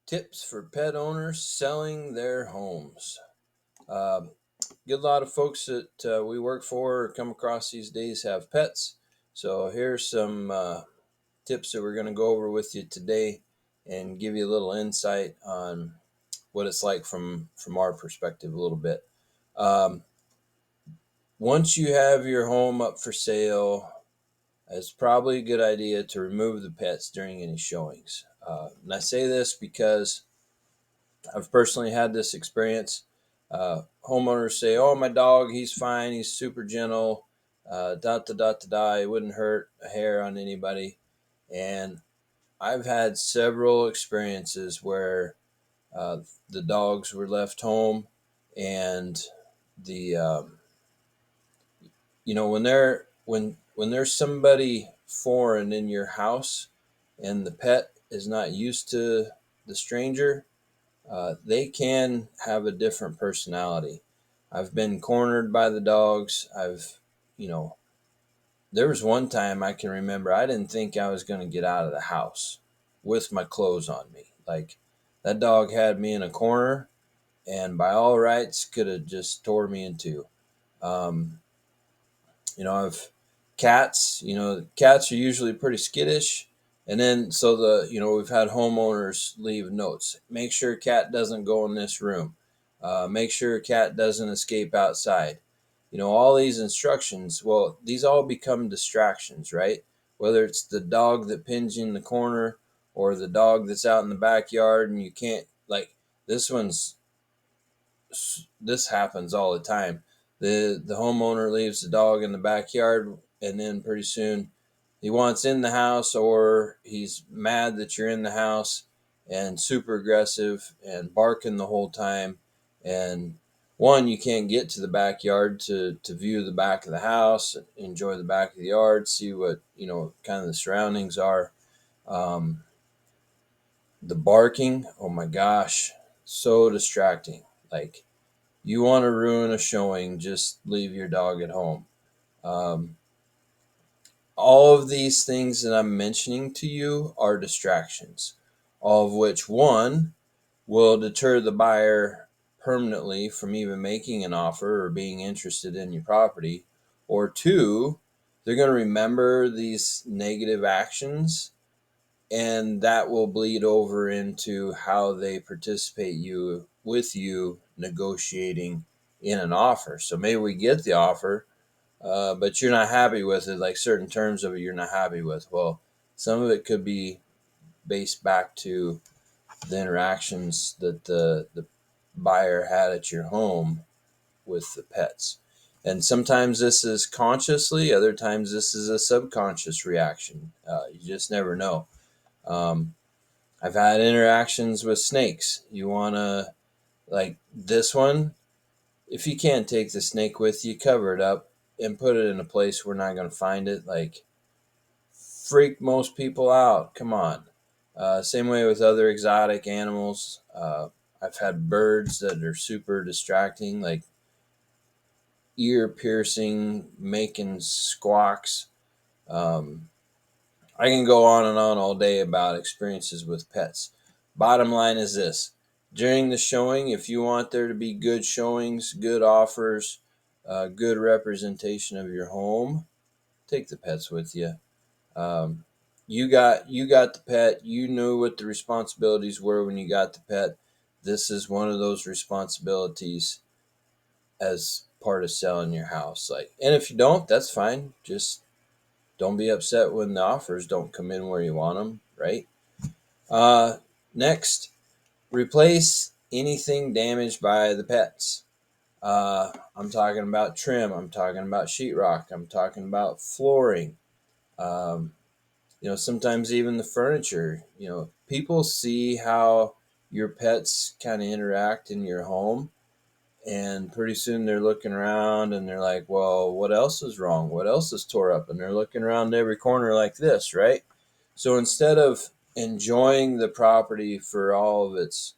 Tips for pet owners selling their homes. Um, Get a lot of folks that we work for or come across these days have pets. So here's some tips that we're going to go over with you today and give you a little insight on what it's like from our perspective a little bit. Um, Once you have your home up for sale, it's probably a good idea to remove the pets during any showings. And I say this because I've personally had this experience. Homeowners say, "Oh, my dog, he's fine. He's super gentle. Dot to dot to die. It wouldn't hurt a hair on anybody." And I've had several experiences where uh, the dogs were left home, and the when there's somebody foreign in your house, and the pet is not used to the stranger, they can have a different personality. I've been cornered by the dogs. You know, there was one time I can remember I didn't think I was going to get out of the house with my clothes on me. Like, that dog had me in a corner and by all rights could have just tore me in two. Um, I've cats, cats are usually pretty skittish. And then, we've had homeowners leave notes. Make sure cat doesn't go in this room. Make sure cat doesn't escape outside. All these instructions, well, these all become distractions, right? Whether it's the dog that pins you in the corner or the dog that's out in the backyard and you can't, like, this one's this happens all the time. The homeowner leaves the dog in the backyard, and then pretty soon he wants in the house, or he's mad that you're in the house and super aggressive and barking the whole time. And one, you can't get to the backyard to view the back of the house, enjoy the back of the yard, see what kind of the surroundings are. um, the barking, oh my gosh, so distracting. Like, you want to ruin a showing, just leave your dog at home. Um, all of these things that I'm mentioning to you are distractions, all of which, one, will deter the buyer permanently from even making an offer or being interested in your property, or two, they're going to remember these negative actions, and that will bleed over into how they participate with you negotiating in an offer. So maybe we get the offer, but you're not happy with it, like certain terms of it you're not happy with. Well, some of it could be based back to the interactions that the buyer had at your home with the pets. And sometimes this is consciously, other times this is a subconscious reaction. You just never know. Um, I've had interactions with snakes. You want to, like this one, if you can't take the snake with you, cover it up and put it in a place we're not going to find it. Like, freak most people out. Come on. Same way with other exotic animals. I've had birds that are super distracting, like ear piercing, making squawks. Um, I can go on and on all day about experiences with pets. Bottom line is this: during the showing, if you want there to be good showings, good offers, good representation of your home, take the pets with you. Um, you got the pet. You knew what the responsibilities were when you got the pet. This is one of those responsibilities as part of selling your house. Like, and if you don't, that's fine. Just don't be upset when the offers don't come in where you want them, right? Uh, Next, replace anything damaged by the pets. I'm talking about trim. I'm talking about sheetrock. I'm talking about flooring. Um, Sometimes even the furniture. People see how your pets kind of interact in your home, and pretty soon they're looking around and they're like, well, what else is wrong? What else is tore up? And they're looking around every corner like this, right? So instead of enjoying the property for all of its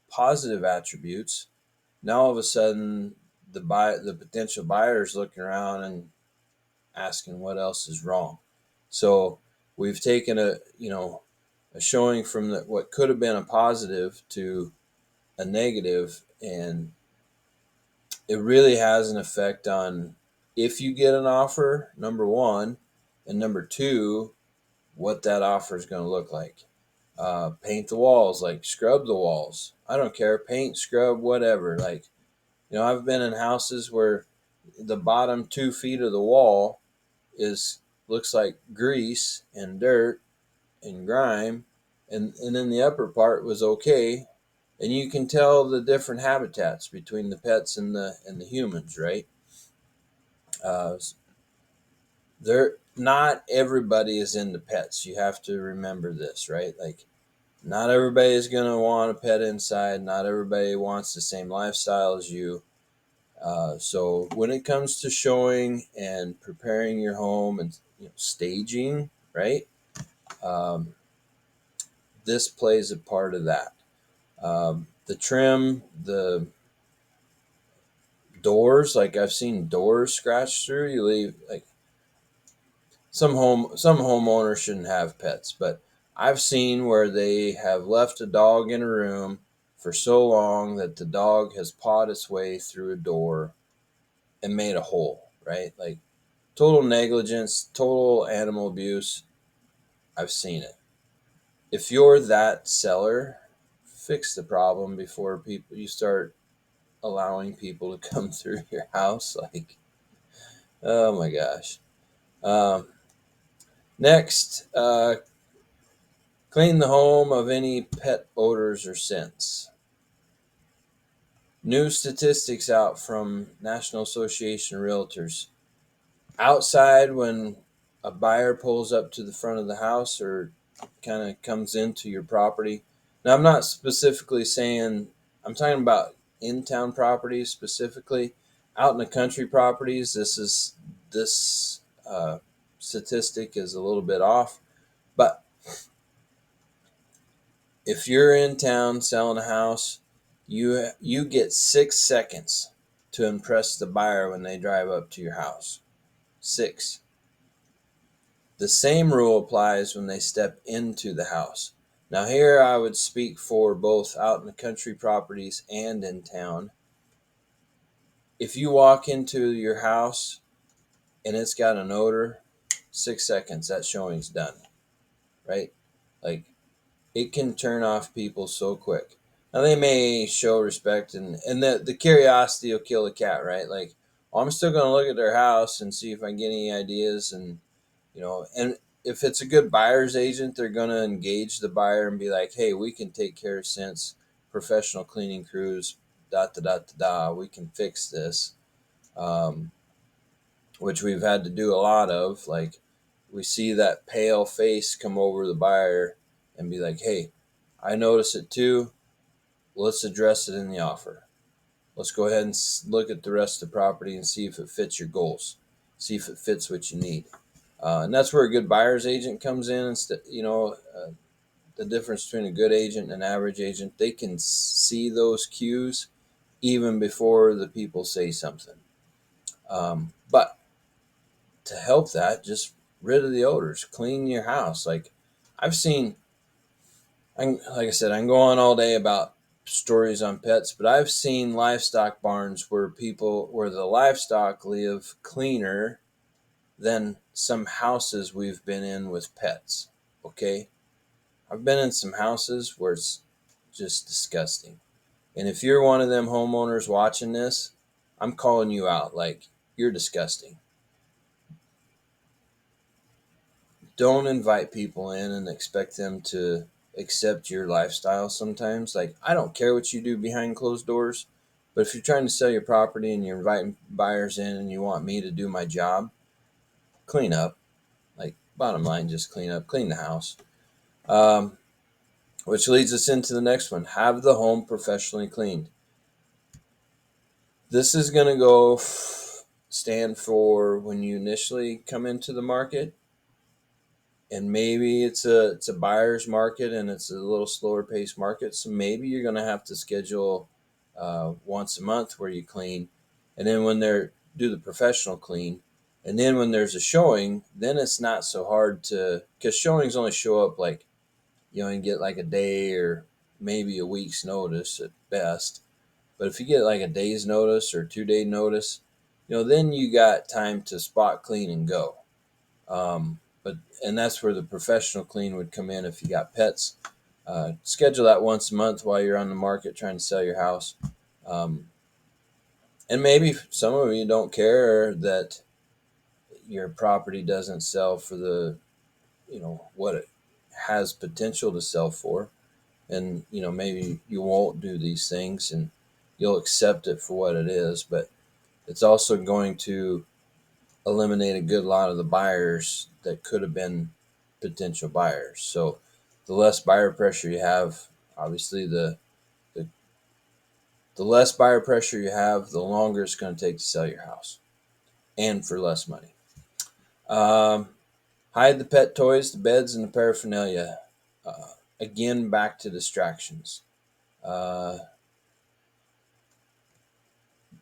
positive attributes, now all of a sudden the potential buyer is looking around and asking what else is wrong. So we've taken a showing from what could have been a positive to a negative, and it really has an effect on if you get an offer, number one, and number two, what that offer is going to look like. Paint the walls, like scrub the walls. I don't care, paint, scrub, whatever. Like, I've been in houses where the bottom 2 feet of the wall is looks like grease and dirt and grime, and then the upper part was okay, and you can tell the different habitats between the pets and the humans, right? Uh, they're not everybody is into pets. You have to remember this, right? Like, not everybody is going to want a pet inside. Not everybody wants the same lifestyle as you. So when it comes to showing and preparing your home and staging, right? Um, this plays a part of that. The trim, the doors, like I've seen doors scratched through. You leave like some homeowners shouldn't have pets, but I've seen where they have left a dog in a room for so long that the dog has pawed its way through a door and made a hole, right? Like total negligence, total animal abuse. I've seen it. If you're that seller, fix the problem before you start allowing people to come through your house. Like, oh my gosh. Um, Next, clean the home of any pet odors or scents. New statistics out from National Association of Realtors. Outside, when a buyer pulls up to the front of the house or kind of comes into your property. Now, I'm not specifically saying, I'm talking about in-town properties specifically. Out in the country properties, this statistic is a little bit off. But if you're in town selling a house, you get 6 seconds to impress the buyer when they drive up to your house. 6. The same rule applies when they step into the house. Now, here I would speak for both out in the country properties and in town. If you walk into your house and it's got an odor, 6 seconds, that showing's done, right? Like, it can turn off people so quick. Now, they may show respect, and the curiosity will kill the cat, right? Like, well, I'm still going to look at their house and see if I can get any ideas, and if it's a good buyer's agent, they're going to engage the buyer and be like, hey, we can take care of scents, professional cleaning crews, we can fix this, which we've had to do a lot of. Like, we see that pale face come over the buyer and be like, hey, I notice it too. Let's address it in the offer. Let's go ahead and look at the rest of the property and see if it fits your goals, see if it fits what you need. And that's where a good buyer's agent comes in. The difference between a good agent and an average agent, they can see those cues even before the people say something. But to help that, just rid of the odors, clean your house. Like, I've seen, like I said, I can go on all day about stories on pets, but I've seen livestock barns where the livestock live cleaner than some houses we've been in with pets. Okay? I've been in some houses where it's just disgusting. And if you're one of them homeowners watching this, I'm calling you out. Like, you're disgusting. Don't invite people in and expect them to accept your lifestyle sometimes. Like, I don't care what you do behind closed doors, but if you're trying to sell your property and you're inviting buyers in and you want me to do my job, clean up. Like, bottom line, just clean up, clean the house. Which leads us into the next one. Have the home professionally cleaned. This is going to stand for when you initially come into the market, and maybe it's a buyer's market and it's a little slower paced market. So maybe you're going to have to schedule once a month where you clean, and then when they're do the professional clean, and then when there's a showing, then it's not so hard because showings only show up like and get like a day or maybe a week's notice at best. But if you get like a day's notice or 2 day notice, then you got time to spot clean and go. But and that's where the professional clean would come in if you got pets. Schedule that once a month while you're on the market trying to sell your house. Um, and maybe some of you don't care that your property doesn't sell for the, what it has potential to sell for. And, maybe you won't do these things and you'll accept it for what it is. But it's also going to eliminate a good lot of the buyers that could have been potential buyers. So the less buyer pressure you have, obviously the, the less buyer pressure you have, the longer it's going to take to sell your house and for less money. Hide the pet toys, the beds, and the paraphernalia. Again, back to distractions. Uh,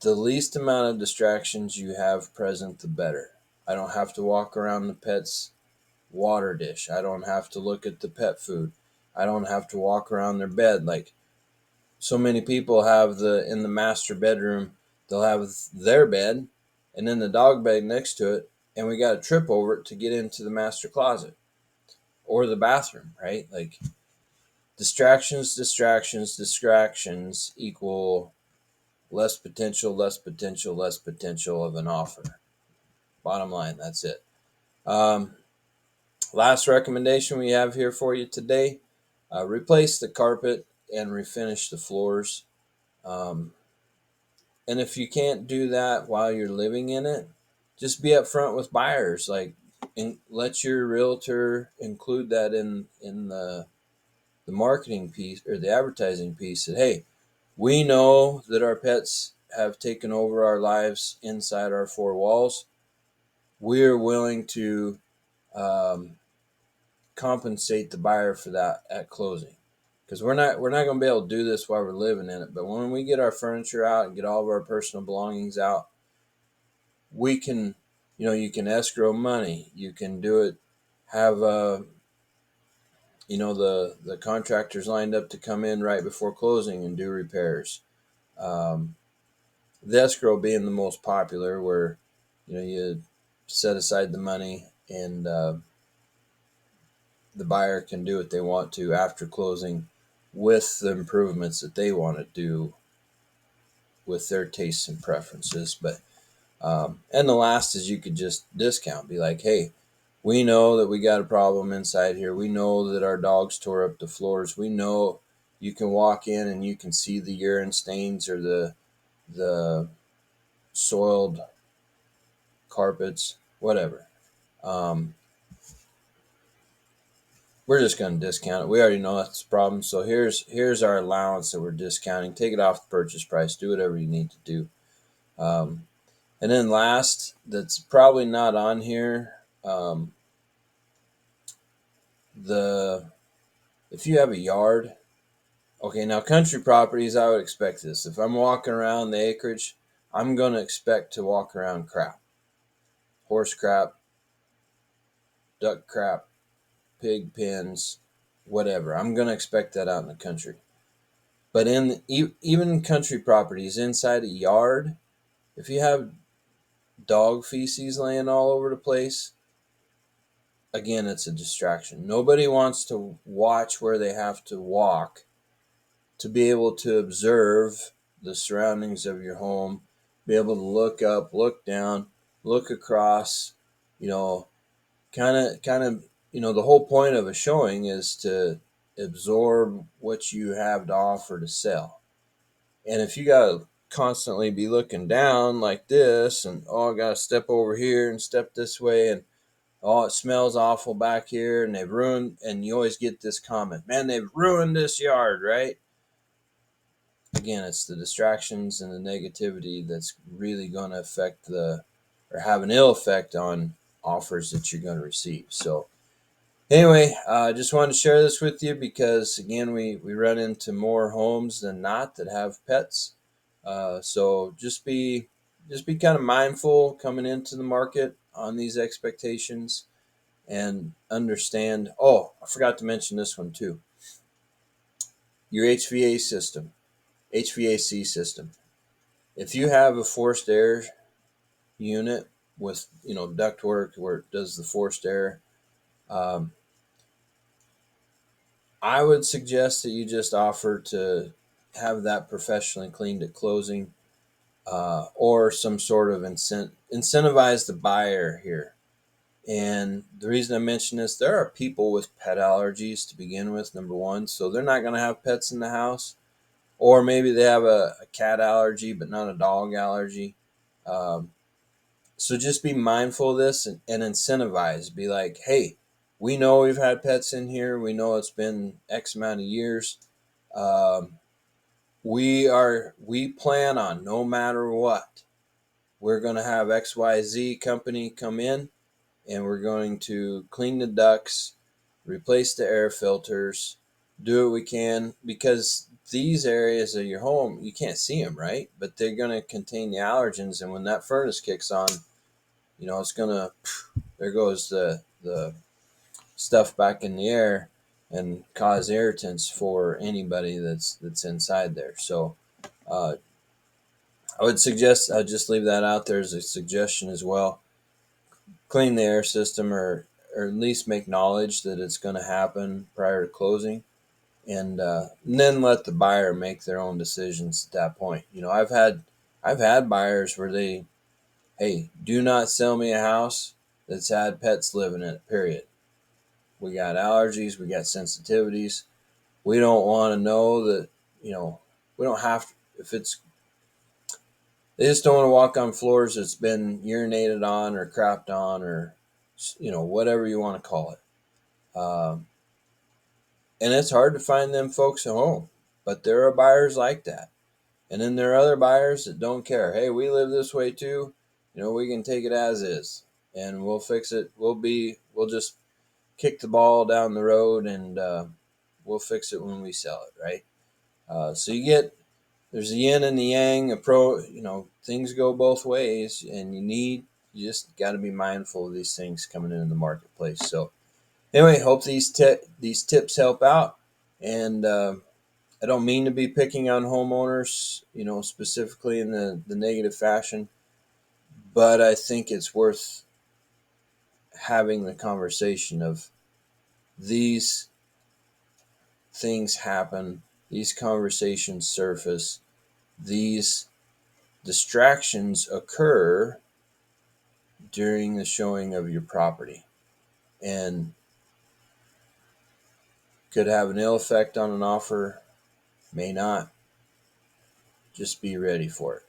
the least amount of distractions you have present, the better. I don't have to walk around the pet's water dish. I don't have to look at the pet food. I don't have to walk around their bed. Like so many people have in the master bedroom, they'll have their bed and then the dog bed next to it. And we got to trip over it to get into the master closet or the bathroom, right? Like distractions, distractions, distractions equal less potential, less potential, less potential of an offer. Bottom line, that's it. Last recommendation we have here for you today, replace the carpet and refinish the floors. Um, and if you can't do that while you're living in it, just be upfront with buyers. Like, and let your realtor include that in the marketing piece or the advertising piece. That hey, we know that our pets have taken over our lives inside our four walls. We're willing to um, compensate the buyer for that at closing, because we're not going to be able to do this while we're living in it. But when we get our furniture out and get all of our personal belongings out, we can, you can escrow money. You can do it. Have the contractors lined up to come in right before closing and do repairs. Um, the escrow being the most popular, where you set aside the money and the buyer can do what they want to after closing with the improvements that they want to do with their tastes and preferences. But and the last is you could just discount, be like, hey, we know that we got a problem inside here. We know that our dogs tore up the floors. We know you can walk in and you can see the urine stains or the soiled carpets, whatever. Um, we're just going to discount it. We already know that's the problem. So here's our allowance that we're discounting. Take it off the purchase price. Do whatever you need to do. And then last, that's probably not on here. The If you have a yard, okay, now country properties, I would expect this. If I'm walking around the acreage, I'm going to expect to walk around crap, horse crap, duck crap, pig pens, whatever. I'm going to expect that out in the country. But even country properties inside a yard, if you have dog feces laying all over the place, again, it's a distraction. Nobody wants to watch where they have to walk to be able to observe the surroundings of your home, be able to look up, look down, look across, you know, kind of, the whole point of a showing is to absorb what you have to offer to sell. And if you got to constantly be looking down like this and, oh, I got to step over here and step this way and, oh, it smells awful back here and they've ruined, and you always get this comment, man, they've ruined this yard, right? Again, it's the distractions and the negativity that's really going to affect or have an ill effect on offers that you're going to receive. So anyway, I just wanted to share this with you because, again, we run into more homes than not that have pets. So just be kind of mindful coming into the market on these expectations, and understand. Oh, I forgot to mention this one too. Your HVAC system. If you have a forced air unit with ductwork where it does the forced air, um, I would suggest that you just offer to have that professionally cleaned at closing, or some sort of incentivize the buyer here. And the reason I mention this, there are people with pet allergies to begin with, number one, so they're not going to have pets in the house. Or maybe they have a cat allergy, but not a dog allergy. Um, so just be mindful of this, and incentivize. Be like, hey, we know we've had pets in here. We know it's been X amount of years. Um, we plan on, no matter what, we're going to have XYZ company come in, and we're going to clean the ducts, replace the air filters, do what we can, because these areas of your home, you can't see them, right? But they're going to contain the allergens, and when that furnace kicks on, it's going to, there goes the stuff back in the air and cause irritants for anybody that's inside there. So uh, I would suggest, I'll just leave that out there as a suggestion as well. Clean the air system, or at least make knowledge that it's going to happen prior to closing, and then let the buyer make their own decisions at that point. I've had buyers where they, hey, do not sell me a house that's had pets living in it, period. We got allergies, we got sensitivities. We don't want to know that, we don't have to, if it's, they just don't want to walk on floors that's been urinated on or crapped on, or, whatever you want to call it. And it's hard to find them folks at home, but there are buyers like that. And then there are other buyers that don't care. Hey, we live this way too. We can take it as is, and we'll fix it. We'll just kick the ball down the road, and we'll fix it when we sell it, right? So there's the yin and the yang. Things go both ways, and you just got to be mindful of these things coming into the marketplace. So anyway, hope these tips help out, and I don't mean to be picking on homeowners, specifically in the negative fashion, but I think it's worth having the conversation of these things happen, these conversations surface, these distractions occur during the showing of your property, and could have an ill effect on an offer, may not. Just be ready for it.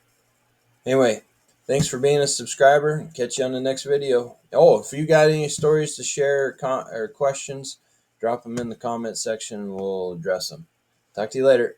Anyway, thanks for being a subscriber. Catch you on the next video. Oh, if you got any stories to share, or questions, drop them in the comment section and we'll address them. Talk to you later.